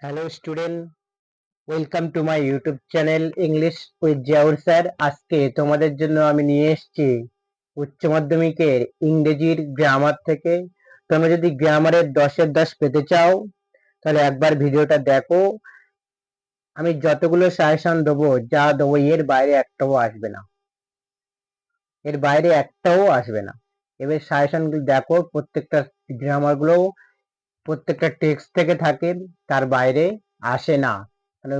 Hello student, welcome to my YouTube channel English with Ziaur sir. আজকে তোমাদের জন্য আমি নিয়ে এসেছি উচ্চ মাধ্যমিকের ইংরেজির গ্রামার থেকে। তোমরা যদি গ্রামারের 10-এর 10 পেতে চাও তাহলে একবার ভিডিওটা দেখো। আমি যতগুলো সাজেশন দেবো, যা দেবো এর বাইরে একটাও আসবে না, এর বাইরে একটাও আসবে না। এবার সাজেশনগুলো দেখো, প্রত্যেকটা গ্রামারগুলো প্রত্যেকটা টেক্সট থেকে থাকে, তার বাইরে আসে না। মানে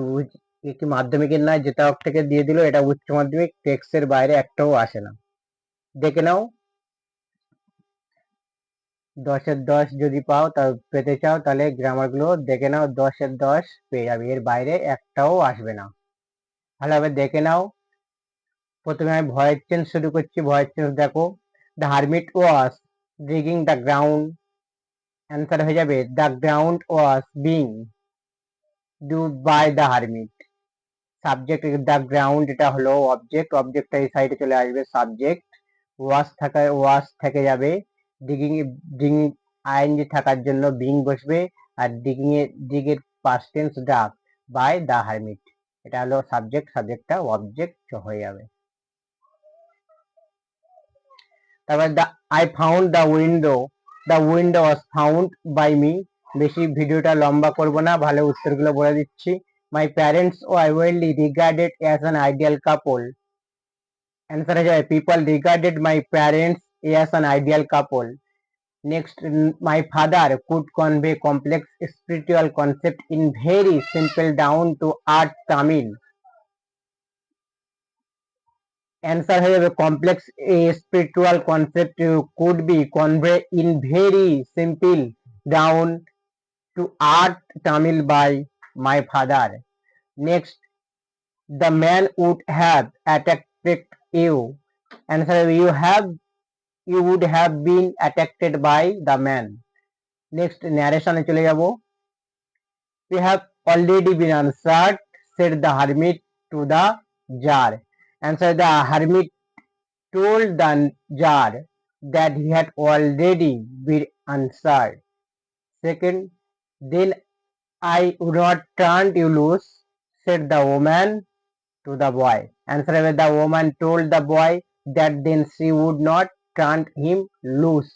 কি মাধ্যমিকের নয়, যেটা থেকে দিয়ে দিল এটা উচ্চ মাধ্যমিক, টেক্সটের বাইরে একটাও আসে না। দেখে নাও, 10-এর 10 যদি পাও তা পেতে চাও তাহলে গ্রামার গুলো দেখে নাও, 10-এর 10 পেয়ে যাবে, এর বাইরে একটাও আসবে না। ভালোভাবে দেখে নাও। প্রথমে আমি ভয়েস চেঞ্জ শুরু করছি। ভয়েস চেঞ্জ দেখো, the hermit was digging the ground. Answer হয়ে যাবে the ground was being dug by the hermit. Subject the ground, এটা হলো অবজেক্ট, অবজেক্টটা এই সাইডে চলে আসবে, সাবজেক্ট। ওয়াশ থেকে যাবে, ডিগিং ডিং আইএনজি থাকার জন্য বিং বসবে, আর ডিগ এর past tense dug by the hermit, এটা হলো সাবজেক্ট, সাবজেক্টটা অবজেক্ট হয়ে যাবে। তারপর I found the window was found by me. বেশি ভিডিওটা লম্বা করব না, ভালো উত্তরগুলো বলে দিচ্ছি। My parents were well regarded as an ideal couple. Answer হয়ে যাবে people regarded my parents as an ideal couple. Next, my father could convey complex spiritual concept in very simple down to earth Tamil. Answer হয়ে যাবে complex spiritual concept could be convey in very simple down to art Tamil by my father. Next, the man would have attacked you. Answer, you would have been attacked by the man. Next, narration এ চলে যাব। We have already been answered, said the hermit to the jar. Answer, the hermit told the jar that he had already been answered. Second, then I would not turn you loose, said the woman to the boy. Answer, the woman told the boy that then she would not turn him loose.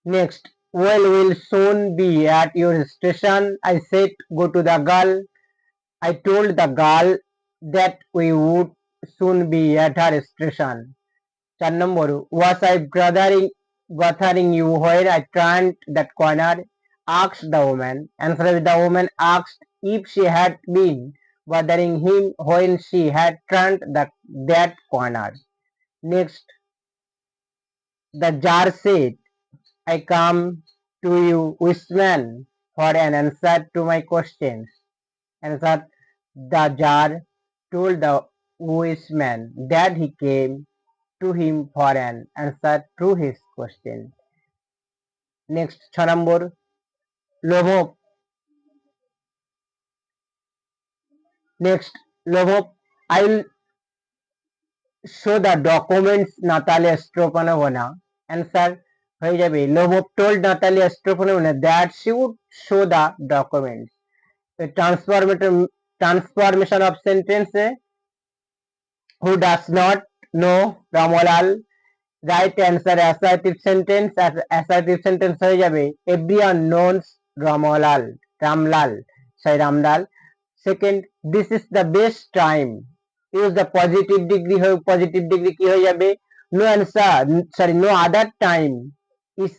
Next, well, we'll soon be at your station, I said, go to the girl. I told the girl that we would soon be at her station. 4 number, was I bothering you when I turned that corner? Asked the woman. Answer, the woman asked if she had been bothering him when she had turned that corner. Next, the jar said, I come to you, Wishman, for an answer to my questions. Answer, the jar told the Wishman that he came to him for an answer to his question. Next, 6 number, Lobo. Next, Lobo, I will show the documents Natalia Stropanovna. Answer হয়ে যাবে, Lobo told Natalia Stropanovna that she would show the documents. The transformation of sentence, who does not know Ramalal. Right answer, assertive sentence. Assertive sentence হয়ে যাবে, everyone knows Ramlal. Ramlal. Second, this is the best time. Use the positive degree. Positive degree কি হয়ে যাবে, no answer, sorry, no other time is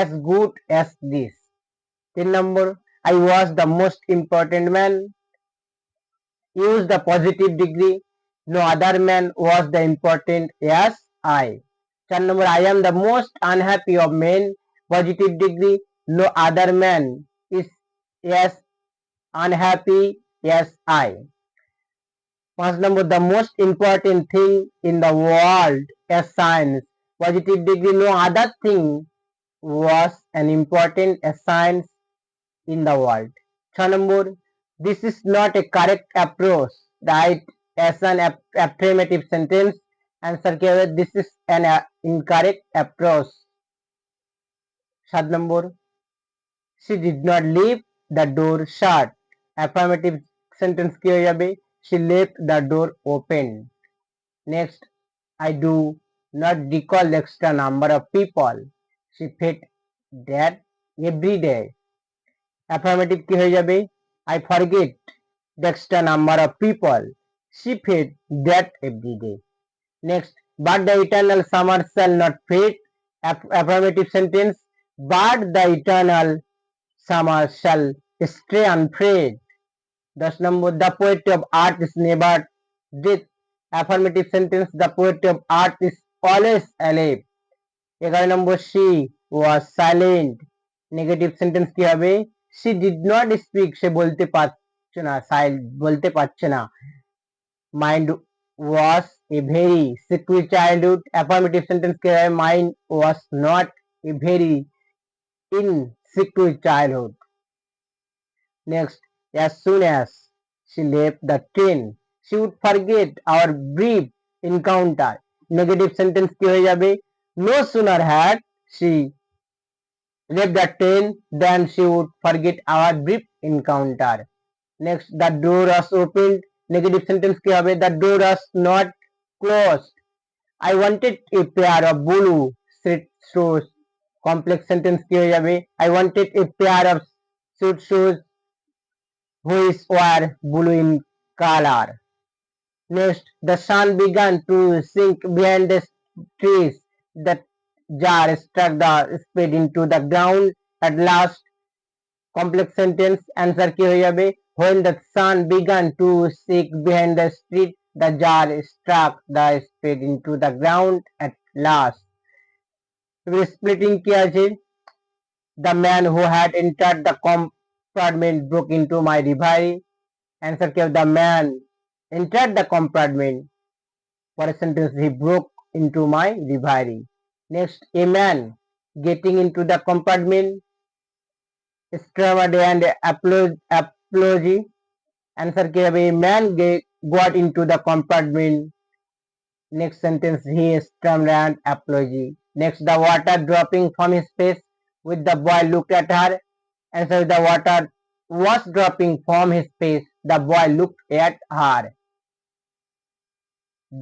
as good as this. 3 number, I was the most important man. Use the positive degree, no other man was the important as I. 4 number, I am the most unhappy of men. Positive degree, no other man is as unhappy as I. 5 number, the most important thing in the world as science. Positive degree, no other thing was an important as science in the world. 6 number, this is not a correct approach. Right as an affirmative sentence. Answer কি হবে, this is an incorrect approach. 7 number, she did not leave the door shut. Affirmative sentence কি হয়ে যাবে? She left the door open. Next, I do not recall the extra number of people. She fed that every day. Affirmative কি হয়ে যাবে? I forget the extra number of people. She fed that every day. Next, but the eternal summer shall not fade. Affirmative sentence, but the eternal summer shall stay unfaded. 10 number, the poetry of art is never dead. Affirmative sentence, the poetry of art is always alive. 11 number, she was silent. Negative sentence কি হবে? She did not speak. সে বলতে পারছে না, বলতে পারছে না. Mind was a very secure childhood. Affirmative sentence কি হবে? Mind was not a very insecure childhood. Next, as soon as she left the train, she would forget our brief encounter. Negative sentence কি হয়ে যাবে? No sooner had she left the train than she would forget our brief encounter. Next, the door was opened. Negative sentence কি হবে? The door was not closed. I wanted a pair of blue suede shoes. Complex sentence কি হয়ে যাবে? I wanted a pair of suede shoes which were blue in color. Next, the sun began to sink behind the trees. The jar struck the spade into the ground at last. Complex sentence answer কি হয়ে যাবে? When the sun began to sink behind the street, the jar struck the spade into the ground at last. Splitting কি আছে? The man who had entered the compartment broke into my reverie. Answer কি হবে? The man entered the compartment. পরের sentence, he broke into my reverie. Next, a man getting into the compartment stammered and apology. Answer কি হবে? A man got into the compartment. Next sentence, he stammered and apology. Next, the water dropping from his face with the boy looked at her. Answer, the water was dropping from his face. The boy looked at her.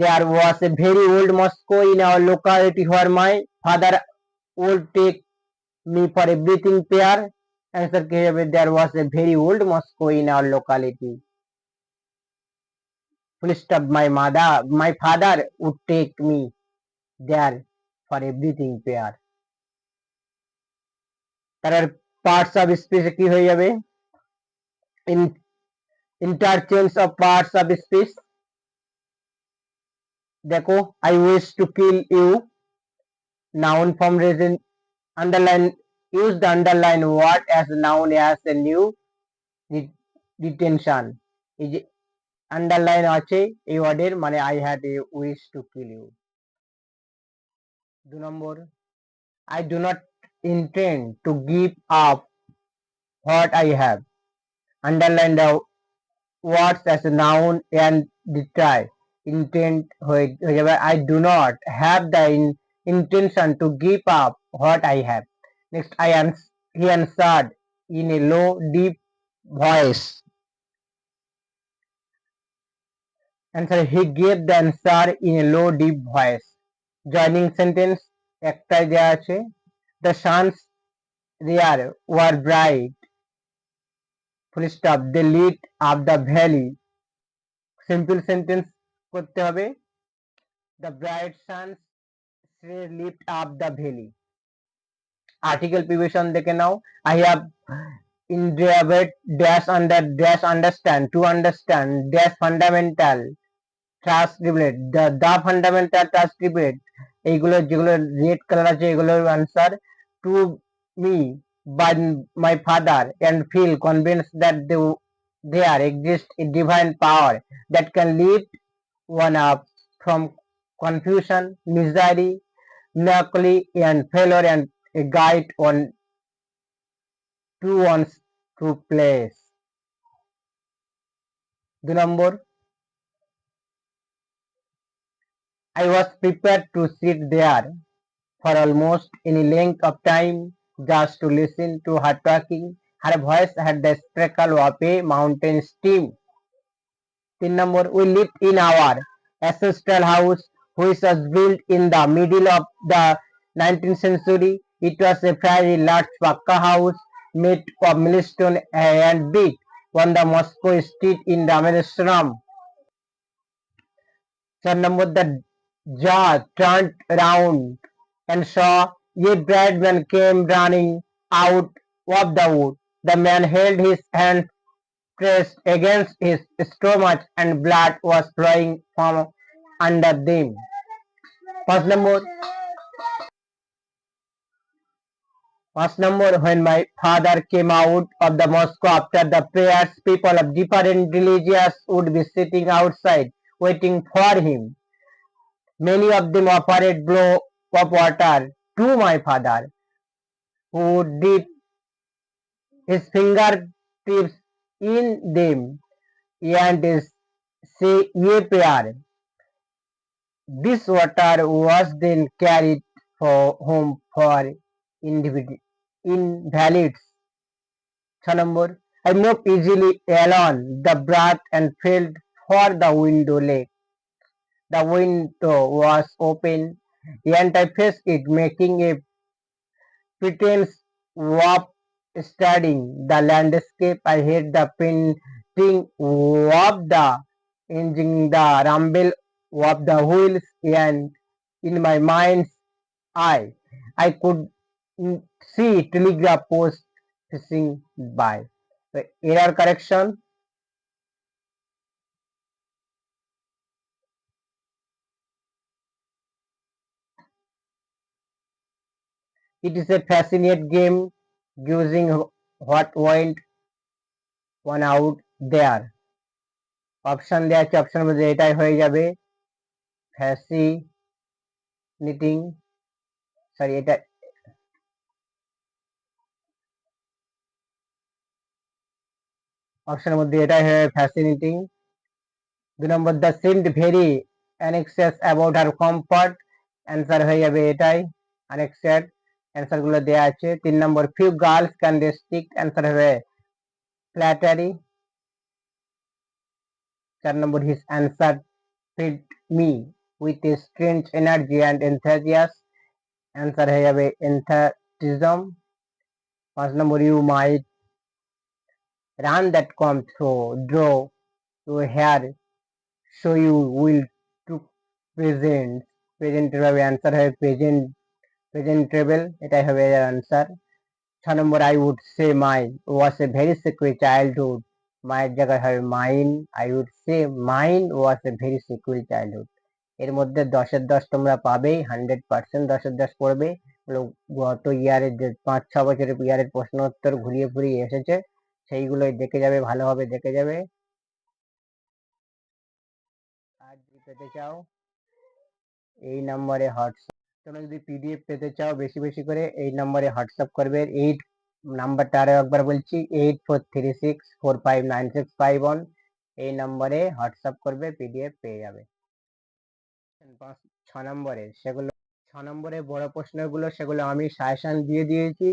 There was a very old Moscow in our locality where my father would take me for a breathing pair. Answer কি হবে? There was a very old Moscow in our locality. Full stop, my father would take me there for a breathing pair. তার parts of speech কি হয়ে যাবে? In interchange of parts of speech. দেখো, I wish to kill you. Noun form reason. Underline, use the underline word as noun as a new detention. এই যে underline আছে এই ওয়ার্ডের মানে I had a wish to kill you. 2 number, I do not intend to give up what I have. Underline the words as a noun and try. Intent হয়ে যাবে I do not have the intention to give up what I have. Next, he answered in a low, deep voice. Answer, he gave the answer in a low, deep voice. Joining sentence একটাই দেওয়া আছে. The suns there were bright. Full stop. They lit up the valley. Simple sentence করতে হবে. The bright suns lit up the valley. Article preposition দেখে নাও. I have endeavored dash understand to understand dash fundamental trust debate the fundamental trust debate এইগুলো যেগুলো red colour আছে এগুলোর answer to me by my father and feel convinced that there exists a divine power that can lift one up from confusion, misery, melancholy and failure and a guide on to one's true place. 2 number, I was prepared to sit there for almost any length of time. just to listen to her talking. Her voice had the sparkle of a mountain stream. 3 we lived in our ancestral house, which was built in the middle of the 19th century. It was a very large Pakka house made of millstone and brick on the Moscow street in Rameneshwaram. 4 the jaw turned round and saw a bright man came running out of the wood. The man held his hand pressed against his stomach and blood was flowing from under them. First number, when my father came out of the mosque after the prayers, people of different religions would be sitting outside waiting for him. Many of them offered blow of water to my father, who dipped his fingertips in them and say a prayer. This water was then carried home for invalids. 6 I moved easily along the path and felt for the window ledge. The window was open and I faced it, making a pretense of studying the landscape. I heard the painting of the engine, the rumble of the wheels, and in my mind's I could see telegraph post passing by. The error correction. It is a fascinating game using what went on out there. Option দেওয়া আছে, অপশনের মধ্যে এটাই হয়ে যাবে fascinating, sorry এটা অপশনের মধ্যে এটাই হয়ে fascinating. 2 the seemed very anxious about her comfort, answer হয়ে যাবে এটাই আনএক্সেড। অ্যান্সার গুলো দেওয়া আছে। 3 few girls can restrict, answer হবে flattery. 4 his answer feed me with a strange energy and enthusiasm, answer হয়ে যাবে enthusiasm. 5 you might run that come through draw your hair so you will to presentable, answer হবে presentable, এটাই হবে answer. 6 I would say mine was a very secure childhood, মায়ের জায়গায় হবে mine, I would say mine was a very secure childhood। এর মধ্যে 10-10 তোমরা পাবেই, 100% 10-10 পড়বে। গত ইয়ারের যে 5-6 বছরের ইয়ারের প্রশ্ন উত্তর ঘুরিয়ে ঘুরিয়ে এসেছে, সেইগুলোই দেখে যাবে, ভালোভাবে দেখে যাবে। আর যদি পেতে চাও এই নম্বরে হোয়াটসঅ্যাপ, তোমরা যদি পিডিএফ পেতে চাও বেশি বেশি করে এই নম্বরে হোয়াটসঅ্যাপ করবে। নাম্বারটা আরো একবার বলছি, 8436459651, এই নম্বরে হোয়াটসঅ্যাপ করবে, পিডিএফ পেয়ে যাবে। 6 নম্বরে বড় প্রশ্নগুলো সেগুলো আমি সাজেশন দিয়ে দিয়েছি,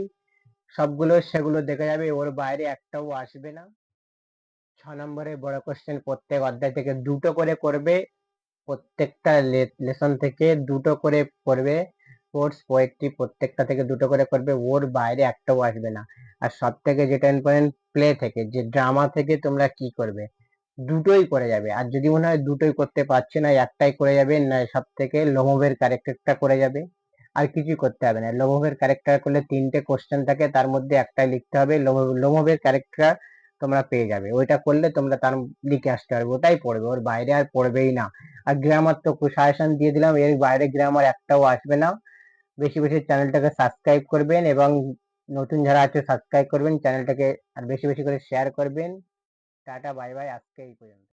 সেগুলো দেখে যাবে, ওর বাইরে একটাও আসবে না। 6 বড় কোশ্চেন প্রত্যেক অধ্যায় থেকে 2টো করে করবে, প্রত্যেকটা লেসন থেকে 2টো করে করবে। স্পোর্টস পোয়েট্রি প্রত্যেকটা থেকে 2টো করে করবে, ওর বাইরে একটাও আসবে না। আর সব থেকে যেটা ইম্পর্টেন্ট, প্লে থেকে, যে ড্রামা থেকে তোমরা কি করবে, 2টোই করে যাবে। আর যদি মনে হয় 2টোই করতে পারছে না, একটাই করে যাবে, না সব থেকে লোমোভের ক্যারেক্টারটা করে যাবে, আর কিছুই করতে হবে না। লোমোভের ক্যারেক্টার করলে 3টে কোশ্চেন থাকে, তার মধ্যে একটাই লিখতে হবে। লোমোভের ক্যারেক্টার তোমরা পেয়ে যাবে, ওইটা করলে তোমরা তার লিখে আসতে পারবে, ওটাই পড়বে, ওর বাইরে আর পড়বেই না। আর গ্রামার তো সাজেশন দিয়ে দিলাম, এর বাইরে গ্রামার একটাও আসবে না। বেশি বেশি চ্যানেলটাকে সাবস্ক্রাইব করবেন এবং নতুন যারা আছে সাবস্ক্রাইব করবেন চ্যানেলটাকে, আর বেশি বেশি করে শেয়ার করবেন। টাটা বাই বাই, আজকে এই পর্যন্ত।